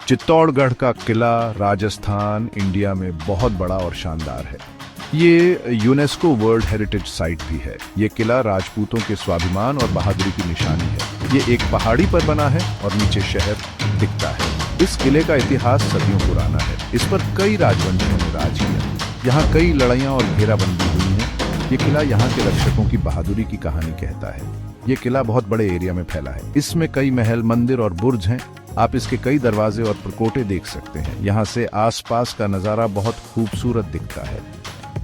चित्तौड़गढ़ का किला राजस्थान इंडिया में बहुत बड़ा और शानदार है। ये यूनेस्को वर्ल्ड हेरिटेज साइट भी है। ये किला राजपूतों के स्वाभिमान और बहादुरी की निशानी है। ये एक पहाड़ी पर बना है और नीचे शहर दिखता है। इस किले का इतिहास सदियों पुराना है। इस पर कई राजवंशियों ने राज किया। यहाँ कई लड़ाइयाँ और घेराबंदी हुई है। ये किला यहाँ के रक्षकों की बहादुरी की कहानी कहता है। ये किला बहुत बड़े एरिया में फैला है। इसमें कई महल, मंदिर और बुर्ज हैं। आप इसके कई दरवाजे और प्रकोटे देख सकते हैं। यहाँ से आसपास का नज़ारा बहुत खूबसूरत दिखता है।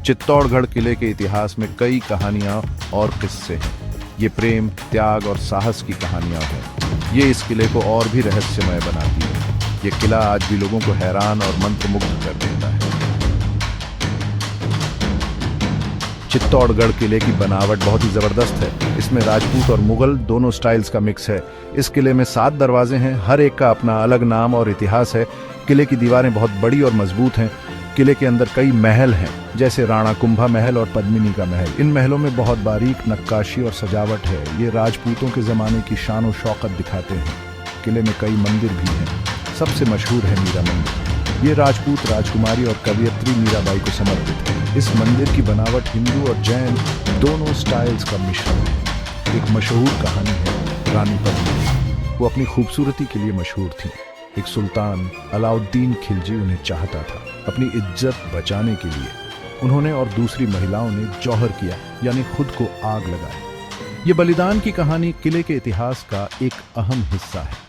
चित्तौड़गढ़ किले के इतिहास में कई कहानियाँ और किस्से हैं। ये प्रेम, त्याग और साहस की कहानियाँ हैं। ये इस किले को और भी रहस्यमय बनाती है। ये किला आज भी लोगों को हैरान और मंत्रमुग्ध कर देता है। चित्तौड़गढ़ किले की बनावट बहुत ही जबरदस्त है। इसमें राजपूत और मुगल दोनों स्टाइल्स का मिक्स है। इस किले में 7 दरवाजे हैं। हर एक का अपना अलग नाम और इतिहास है। किले की दीवारें बहुत बड़ी और मजबूत हैं। किले के अंदर कई महल हैं, जैसे राणा कुंभा महल और पद्मिनी का महल। इन महलों में बहुत बारीक नक्काशी और सजावट है। ये राजपूतों के जमाने की शान और शौकत दिखाते हैं। किले में कई मंदिर भी हैं। सबसे मशहूर है मीरा मंदिर। ये राजपूत राजकुमारी और कवयित्री मीराबाई को समर्पित है। इस मंदिर की बनावट हिंदू और जैन दोनों स्टाइल्स का मिश्रण है। एक मशहूर कहानी है रानी पद्मिनी। वो अपनी खूबसूरती के लिए मशहूर थी। एक सुल्तान अलाउद्दीन खिलजी उन्हें चाहता था। अपनी इज्जत बचाने के लिए उन्होंने और दूसरी महिलाओं ने जौहर किया, यानी खुद को आग लगाई। ये बलिदान की कहानी किले के इतिहास का एक अहम हिस्सा है।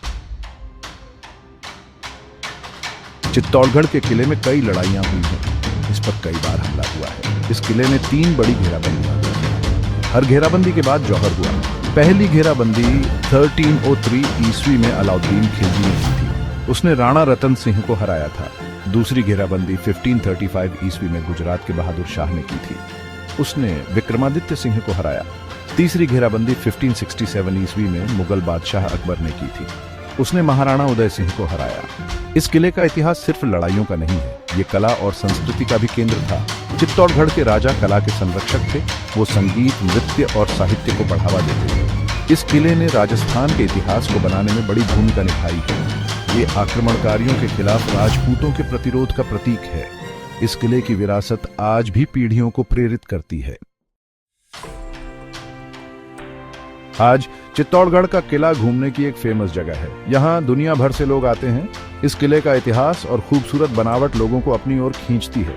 चित्तौड़गढ़ के किले में कई लड़ाइयां हुई हैं। इस पर कई बार हमला हुआ है। इस किले में 3 बड़ी घेराबंदियां हुई हैं। हर घेराबंदी के बाद जौहर हुआ। पहली घेराबंदी 1303 ईस्वी में अलाउद्दीन खिलजी ने की थी। उसने राणा रतन सिंह को हराया था। दूसरी घेराबंदी 1535 ईस्वी में गुजरात के बहादुर शाह ने की थी। उसने विक्रमादित्य सिंह को हराया। तीसरी घेराबंदी 1567 ईस्वी में मुगल बादशाह अकबर ने की थी। उसने महाराणा उदय सिंह को हराया। इस किले का इतिहास सिर्फ लड़ाइयों का नहीं है। ये कला और संस्कृति का भी केंद्र था। चित्तौड़गढ़ के राजा कला के संरक्षक थे। वो संगीत, नृत्य और साहित्य को बढ़ावा देते थे। इस किले ने राजस्थान के इतिहास को बनाने में बड़ी भूमिका निभाई है। ये आक्रमणकारियों के खिलाफ राजपूतों के प्रतिरोध का प्रतीक है। इस किले की विरासत आज भी पीढ़ियों को प्रेरित करती है। आज चित्तौड़गढ़ का किला घूमने की एक फेमस जगह है। यहाँ दुनिया भर से लोग आते हैं। इस किले का इतिहास और खूबसूरत बनावट लोगों को अपनी ओर खींचती है।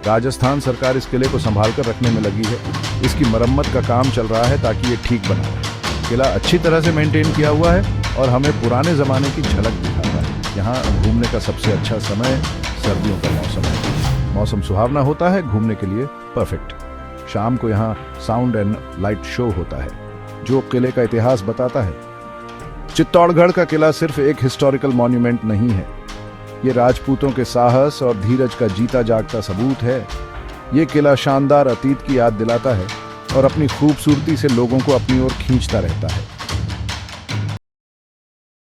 राजस्थान सरकार इस किले को संभाल कर रखने में लगी है। इसकी मरम्मत का काम चल रहा है ताकि ये ठीक बना रहे। किला अच्छी तरह से मेंटेन किया हुआ है और हमें पुराने जमाने की झलक दिखाता है। यहाँ घूमने का सबसे अच्छा समय सर्दियों का मौसम है। मौसम सुहावना होता है घूमने के लिए परफेक्ट। शाम को यहाँ साउंड एंड लाइट शो होता है जो किले का इतिहास बताता है। चित्तौड़गढ़ का किला सिर्फ एक हिस्टोरिकल मॉन्यूमेंट नहीं है। ये राजपूतों के साहस और धीरज का जीता जागता सबूत है। ये किला शानदार अतीत की याद दिलाता है और अपनी खूबसूरती से लोगों को अपनी ओर खींचता रहता है।